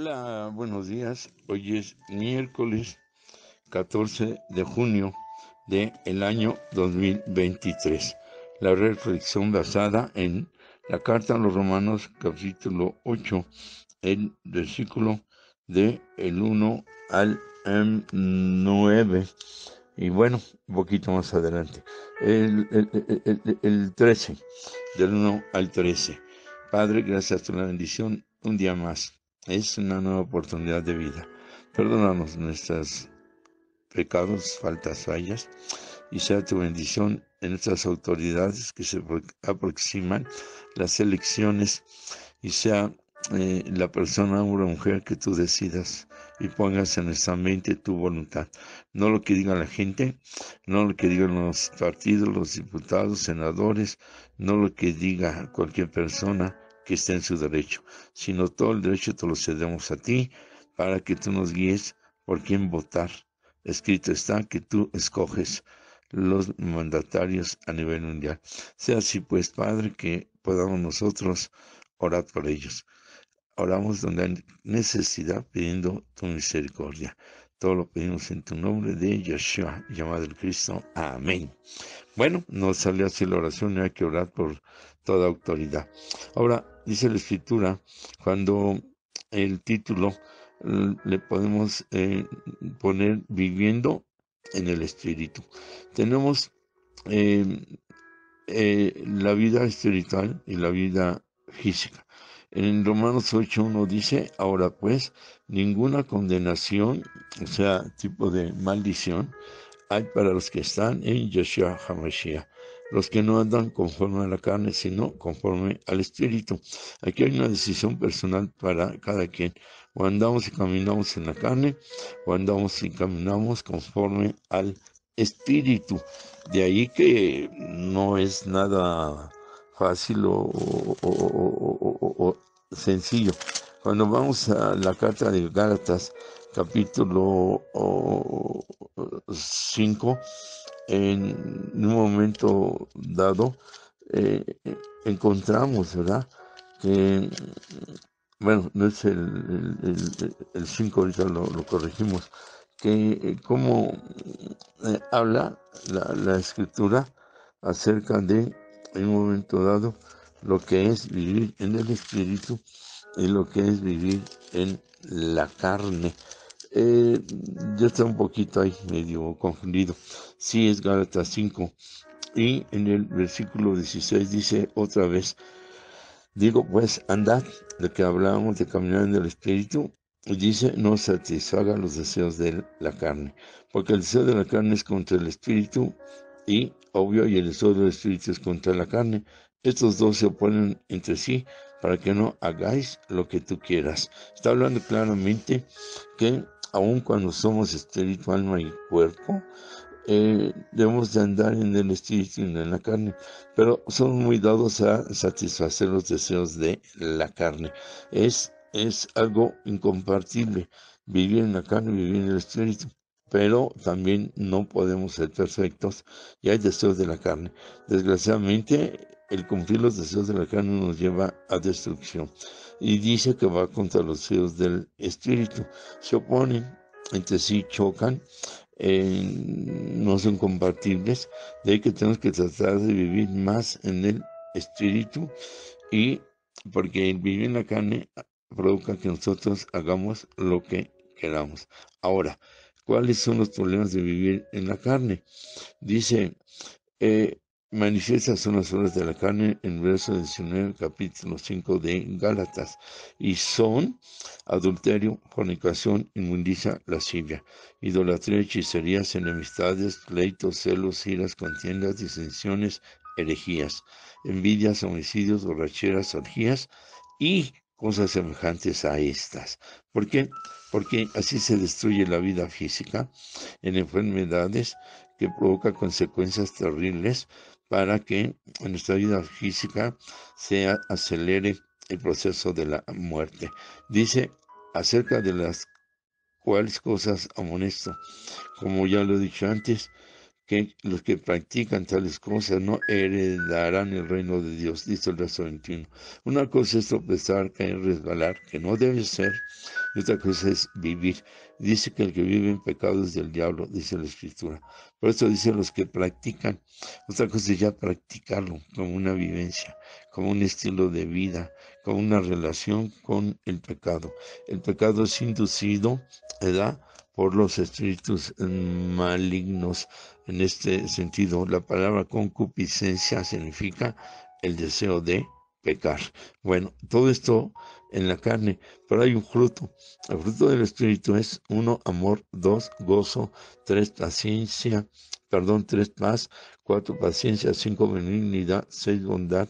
Hola, buenos días. Hoy es miércoles 14 de junio del año 2023. La reflexión basada en la carta a los Romanos capítulo 8, el versículo de el 1 al 9. Y bueno, un poquito más adelante. El 13, del 1 al 13. Padre, gracias por la bendición. Un día más. Es una nueva oportunidad de vida. Perdónanos nuestros pecados, faltas, fallas, y sea tu bendición en estas autoridades que se aproximan, las elecciones, y sea la persona, hombre o mujer, que tú decidas y pongas en nuestra mente tu voluntad. No lo que diga la gente, no lo que digan los partidos, los diputados, senadores, no lo que diga cualquier persona que esté en su derecho, sino todo el derecho te lo cedemos a ti para que tú nos guíes por quién votar. Escrito está que tú escoges los mandatarios a nivel mundial. Sea así pues, Padre, que podamos nosotros orar por ellos. Oramos donde hay necesidad, pidiendo tu misericordia. Todo lo pedimos en tu nombre de Yeshua, llamado el Cristo. Amén. Bueno, no salió así la oración, no hay que orar por toda autoridad. Ahora, dice la Escritura, cuando el título le podemos poner viviendo en el Espíritu. Tenemos eh, la vida espiritual y la vida física. En Romanos 8:1 dice, ahora pues, ninguna condenación, o sea, tipo de maldición, hay para los que están en Yeshua HaMashiach, los que no andan conforme a la carne, sino conforme al Espíritu. Aquí hay una decisión personal para cada quien. O andamos y caminamos en la carne, o andamos y caminamos conforme al Espíritu. De ahí que no es nada fácil o sencillo. Cuando vamos a la carta de Gálatas, capítulo 5, en un momento dado, eh, encontramos, ¿verdad? Que, bueno, no es el 5, ahorita lo corregimos, que como habla la escritura acerca de, en un momento dado, lo que es vivir en el Espíritu y lo que es vivir en la carne. Yo estoy un poquito ahí medio confundido. Sí, es Gálatas 5. Y en el versículo 16 dice otra vez, digo pues, andad, de que hablábamos de caminar en el Espíritu, y dice, no satisfaga los deseos de la carne, porque el deseo de la carne es contra el Espíritu, y obvio, y el deseo del Espíritu es contra la carne. Estos dos se oponen entre sí para que no hagáis lo que tú quieras. Está hablando claramente que aun cuando somos espíritu, alma y cuerpo, debemos de andar en el espíritu y no en la carne, pero somos muy dados a satisfacer los deseos de la carne. Es algo incompartible vivir en la carne y vivir en el espíritu, pero también no podemos ser perfectos y hay deseos de la carne. Desgraciadamente, el cumplir los deseos de la carne nos lleva a destrucción, y dice que va contra los deseos del espíritu. Se oponen entre sí, chocan, no son compatibles, de ahí que tenemos que tratar de vivir más en el espíritu, y porque el vivir en la carne provoca que nosotros hagamos lo que queramos. Ahora, ¿cuáles son los problemas de vivir en la carne? Dice, eh, manifiestas son las obras de la carne en verso 19, capítulo 5 de Gálatas, y son adulterio, fornicación, inmundicia, lascivia, idolatría, hechicerías, enemistades, pleitos, celos, iras, contiendas, disensiones, herejías, envidias, homicidios, borracheras, orgías y cosas semejantes a estas. ¿Por qué? Porque así se destruye la vida física en enfermedades que provoca consecuencias terribles para que en nuestra vida física se acelere el proceso de la muerte. Dice acerca de las cuales cosas amonesto, como ya lo he dicho antes, que los que practican tales cosas no heredarán el reino de Dios, dice el verso 21. Una cosa es tropezar, caer, resbalar, que no debe ser, y otra cosa es vivir. Dice que el que vive en pecado es del diablo, dice la Escritura. Por eso dice los que practican. Otra cosa es ya practicarlo como una vivencia, como un estilo de vida, como una relación con el pecado. El pecado es inducido, ¿verdad?, por los espíritus malignos. En este sentido, la palabra concupiscencia significa el deseo de pecar. Bueno, todo esto en la carne, pero hay un fruto. El fruto del Espíritu es 1, amor; 2, gozo; 3, paciencia; 3, paz; 4, paciencia; 5, benignidad; 6, bondad;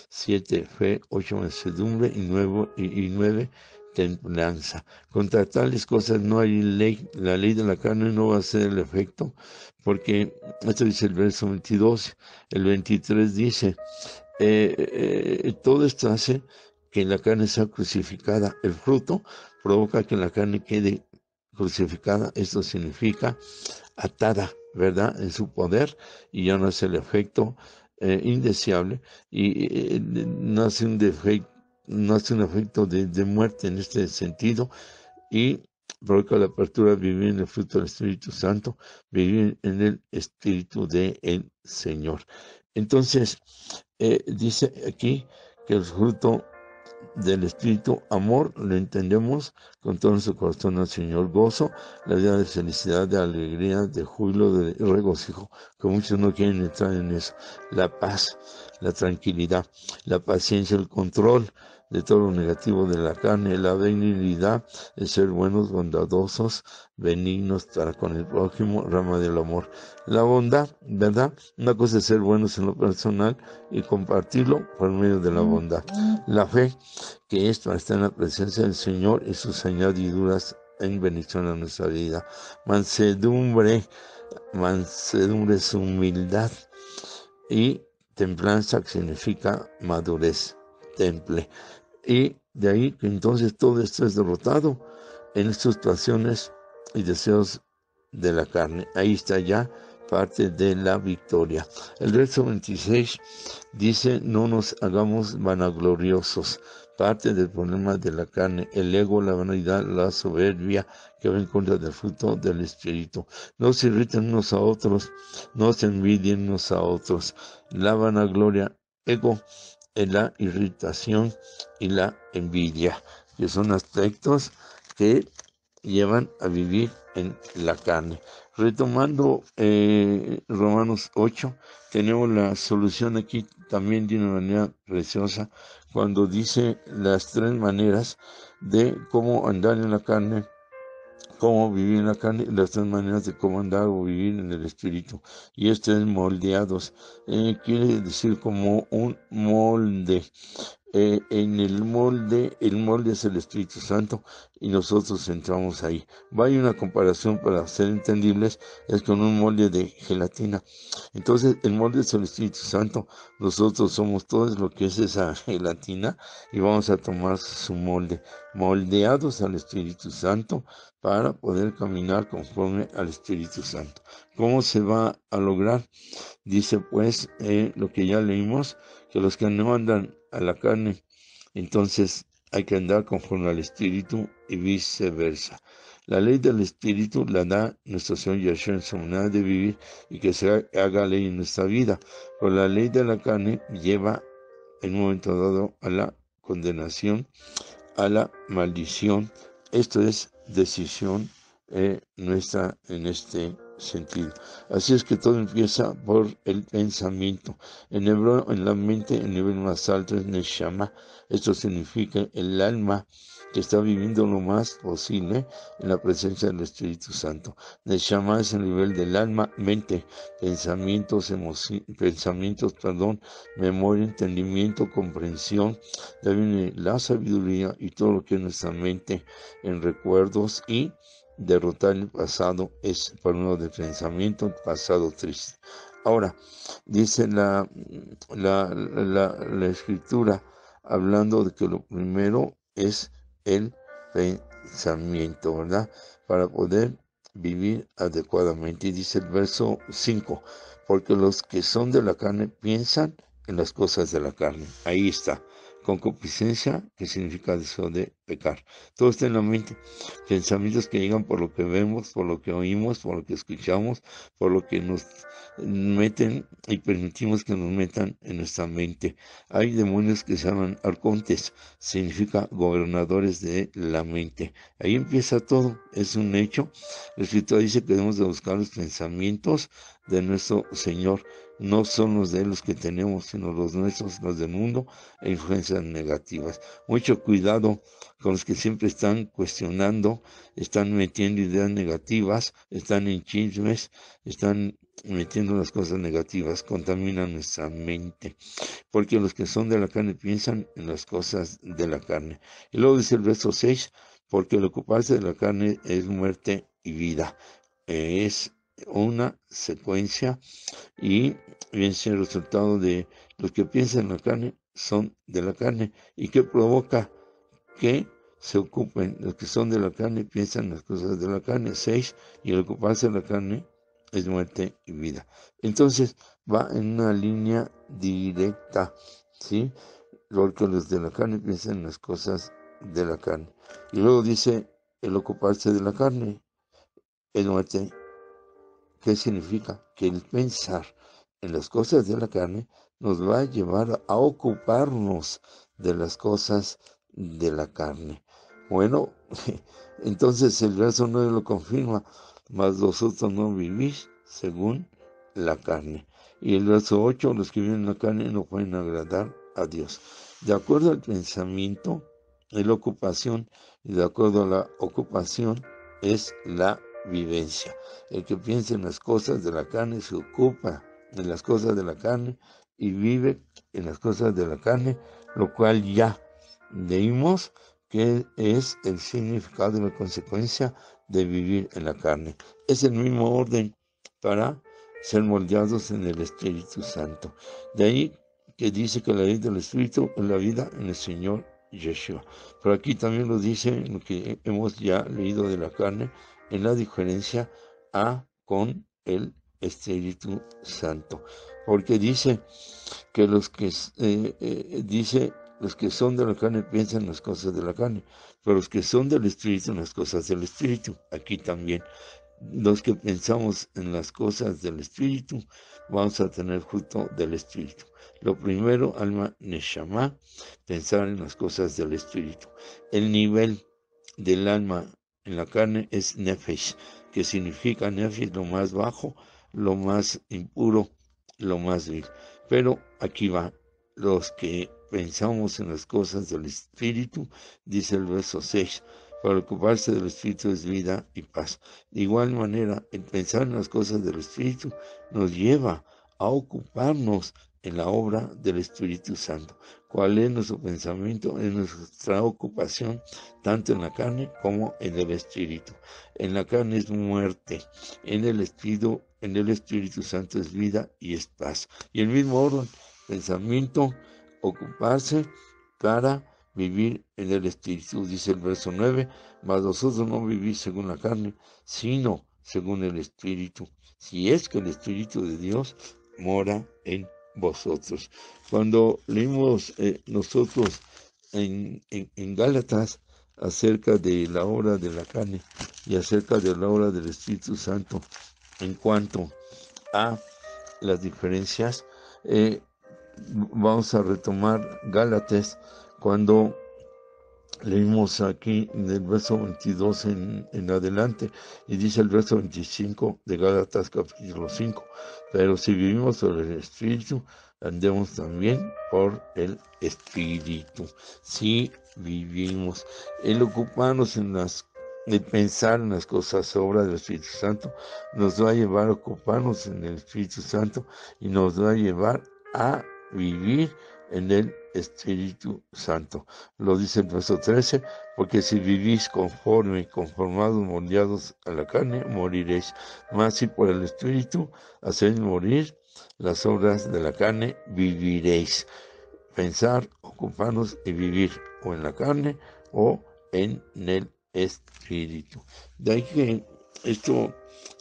7, fe; 8, mansedumbre; y 9, templanza. Contra tales cosas no hay ley. La ley de la carne no va a ser el efecto, porque esto dice el verso 22. El 23 dice, todo esto hace que la carne sea crucificada. El fruto provoca que la carne quede crucificada. Esto significa atada, ¿verdad?, en su poder, y ya no es el efecto indeseable, y no hace un defecto, no hace un efecto de muerte en este sentido, y provoca la apertura a vivir en el fruto del Espíritu Santo, vivir en el Espíritu del Señor. Entonces, dice aquí que el fruto del Espíritu, amor, lo entendemos con todo nuestro corazón al Señor; gozo, la vida de felicidad, de alegría, de júbilo, de regocijo, que muchos no quieren entrar en eso; la paz, la tranquilidad; la paciencia, el control de todo lo negativo de la carne; la benignidad, de ser buenos, bondadosos, benignos para con el prójimo, rama del amor; la bondad, ¿verdad? Una cosa es ser buenos en lo personal y compartirlo por medio de la bondad; la fe, que esto está en la presencia del Señor y sus añadiduras en bendición a nuestra vida; mansedumbre es humildad; y templanza, que significa madurez, temple. Y de ahí que entonces todo esto es derrotado en estas pasiones y deseos de la carne. Ahí está ya parte de la victoria. El verso 26 dice, no nos hagamos vanagloriosos. Parte del problema de la carne, el ego, la vanidad, la soberbia, que va en contra del fruto del Espíritu. No se irriten unos a otros, no se envidien unos a otros. La vanagloria, ego, es la irritación y la envidia, que son aspectos que llevan a vivir en la carne. Retomando Romanos 8, tenemos la solución aquí también de una manera preciosa, cuando dice las 3 maneras de cómo andar en la carne, cómo vivir en la carne, y las 3 maneras de cómo andar o vivir en el Espíritu. Y esto es moldeados. Quiere decir como un molde. En el molde es el Espíritu Santo y nosotros entramos ahí. Vaya una comparación para ser entendibles, es con un molde de gelatina. Entonces el molde es el Espíritu Santo, nosotros somos todos lo que es esa gelatina y vamos a tomar su molde, moldeados al Espíritu Santo para poder caminar conforme al Espíritu Santo. ¿Cómo se va a lograr? Dice pues lo que ya leímos, que los que no andan a la carne, entonces hay que andar conforme al Espíritu y viceversa. La ley del Espíritu la da nuestro Señor Yeshua en su manera de vivir y que se haga ley en nuestra vida. Pero la ley de la carne lleva en un momento dado a la condenación, a la maldición. Esto es decisión nuestra en este sentido. Así es que todo empieza por el pensamiento. En hebreo, en la mente, el nivel más alto es Neshama. Esto significa el alma que está viviendo lo más posible en la presencia del Espíritu Santo. Neshama es el nivel del alma, mente, pensamientos, memoria, entendimiento, comprensión. Ya viene la sabiduría y todo lo que es nuestra mente en recuerdos, y derrotar el pasado es por uno de pensamiento, pasado triste. Ahora, dice la Escritura, hablando de que lo primero es el pensamiento, ¿verdad? Para poder vivir adecuadamente. Y dice el verso 5, porque los que son de la carne piensan en las cosas de la carne. Ahí está. Concupiscencia, que significa deseo de pecar. Todo está en la mente. Pensamientos que llegan por lo que vemos, por lo que oímos, por lo que escuchamos, por lo que nos meten y permitimos que nos metan en nuestra mente. Hay demonios que se llaman arcontes, significa gobernadores de la mente. Ahí empieza todo, es un hecho. La Escritura dice que debemos de buscar los pensamientos de nuestro Señor. No son los de Él los que tenemos, sino los nuestros, los del mundo, e influencias negativas. Mucho cuidado con los que siempre están cuestionando, están metiendo ideas negativas, están en chismes, están metiendo las cosas negativas, contaminan nuestra mente, porque los que son de la carne piensan en las cosas de la carne. Y luego dice el verso 6, porque el ocuparse de la carne es muerte y vida. Es una secuencia y bien sea el resultado de los que piensan en la carne son de la carne. ¿Y qué provoca? Que se ocupen, los que son de la carne piensan en las cosas de la carne. 6, y el ocuparse de la carne es muerte y vida. Entonces va en una línea directa, ¿sí? Porque los de la carne piensan en las cosas de la carne. Y luego dice, el ocuparse de la carne es muerte. ¿Qué significa? Que el pensar en las cosas de la carne nos va a llevar a ocuparnos de las cosas de la carne. Bueno, entonces el verso 9 lo confirma, mas vosotros no vivís según la carne. Y el verso 8, los que viven en la carne no pueden agradar a Dios. De acuerdo al pensamiento, es la ocupación, y de acuerdo a la ocupación es la vivencia. El que piensa en las cosas de la carne se ocupa de las cosas de la carne y vive en las cosas de la carne, lo cual ya leímos que es el significado y la consecuencia de vivir en la carne. Es el mismo orden para ser moldeados en el Espíritu Santo. De ahí que dice que la ley del Espíritu es la vida en el Señor Yeshua. Pero aquí también lo dice en lo que hemos ya leído de la carne, en la diferencia a con el Espíritu Santo. Porque dice que los que son de la carne piensan en las cosas de la carne, pero los que son del Espíritu en las cosas del Espíritu. Aquí también, los que pensamos en las cosas del Espíritu, vamos a tener fruto del Espíritu. Lo primero, alma neshama, pensar en las cosas del Espíritu. El nivel del alma en la carne es nefesh, que significa nefesh, lo más bajo, lo más impuro, lo más vil. Pero aquí va, los que pensamos en las cosas del Espíritu, dice el verso 6, para ocuparse del Espíritu es vida y paz. De igual manera, el pensar en las cosas del Espíritu nos lleva a ocuparnos en la obra del Espíritu Santo. ¿Cuál es nuestro pensamiento? Es nuestra ocupación, tanto en la carne como en el Espíritu. En la carne es muerte, en el Espíritu Santo es vida y es paz. Y el mismo orden, pensamiento, ocuparse para vivir en el Espíritu. Dice el verso 9, mas vosotros no vivís según la carne, sino según el Espíritu. Si es que el Espíritu de Dios mora en vosotros. Cuando leímos nosotros en Gálatas acerca de la obra de la carne y acerca de la obra del Espíritu Santo en cuanto a las diferencias, vamos a retomar Gálatas cuando leímos aquí del verso 22 en adelante, y dice el verso 25 de Gálatas capítulo 5, pero si vivimos por el Espíritu, andemos también por el Espíritu. Si vivimos, el ocuparnos el pensar en las cosas, obra del Espíritu Santo, nos va a llevar a ocuparnos en el Espíritu Santo y nos va a llevar a vivir en el Espíritu Santo. Lo dice el verso 13, porque si vivís conformados, moldeados a la carne, moriréis. Mas si por el Espíritu hacéis morir las obras de la carne, viviréis. Pensar, ocuparnos y vivir o en la carne o en el Espíritu. De ahí que Esto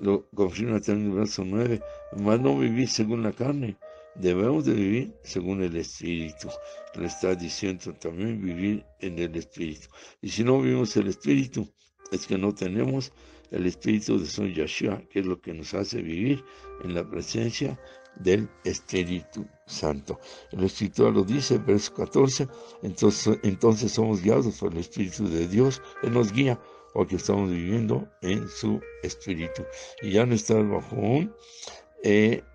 lo confirma también el verso 9. Mas no vivir según la carne, debemos de vivir según el Espíritu. Le está diciendo también vivir en el Espíritu. Y si no vivimos el Espíritu, es que no tenemos el Espíritu de Son Yeshua, que es lo que nos hace vivir en la presencia del Espíritu Santo. El Escritor lo dice, verso 14, entonces somos guiados por el Espíritu de Dios. Él nos guía porque estamos viviendo en su Espíritu. Y ya no estar bajo un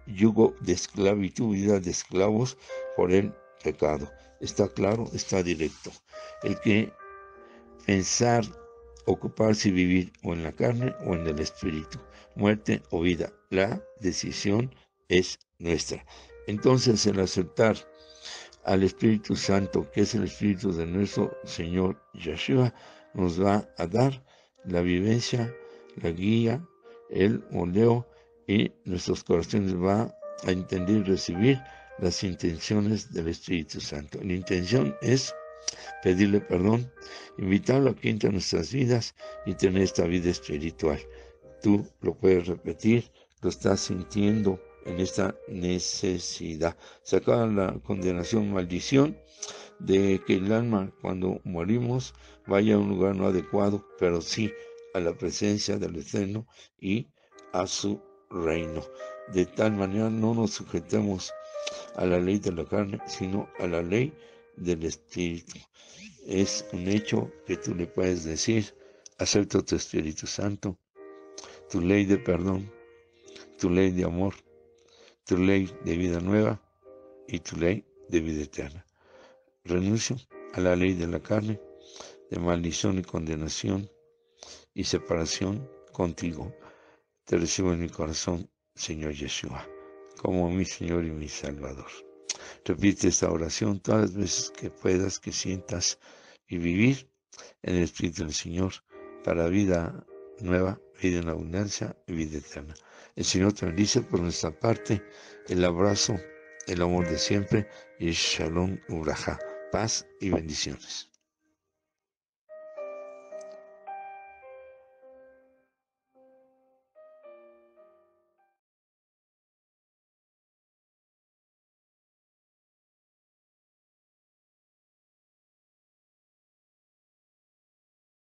yugo de esclavitud, vida de esclavos por el pecado. Está claro, está directo. El que pensar, ocuparse y vivir o en la carne o en el espíritu, muerte o vida, la decisión es nuestra. Entonces el aceptar al Espíritu Santo, que es el Espíritu de nuestro Señor Yeshua, nos va a dar la vivencia, la guía, el moleo, y nuestros corazones va a entender y recibir las intenciones del Espíritu Santo. La intención es pedirle perdón, invitarlo a que entre en nuestras vidas y tener esta vida espiritual. Tú lo puedes repetir, lo estás sintiendo en esta necesidad. Sacar la condenación, maldición de que el alma cuando morimos vaya a un lugar no adecuado, pero sí a la presencia del Eterno y a su reino. De tal manera no nos sujetemos a la ley de la carne, sino a la ley del Espíritu. Es un hecho que tú le puedes decir: acepto tu Espíritu Santo, tu ley de perdón, tu ley de amor, tu ley de vida nueva y tu ley de vida eterna. Renuncio a la ley de la carne, de maldición y condenación y separación contigo. Te recibo en mi corazón, Señor Yeshua, como mi Señor y mi Salvador. Repite esta oración todas las veces que puedas, que sientas, y vivir en el Espíritu del Señor para vida nueva, vida en abundancia y vida eterna. El Señor te bendice. Por nuestra parte, el abrazo, el amor de siempre y Shalom Uraja, paz y bendiciones.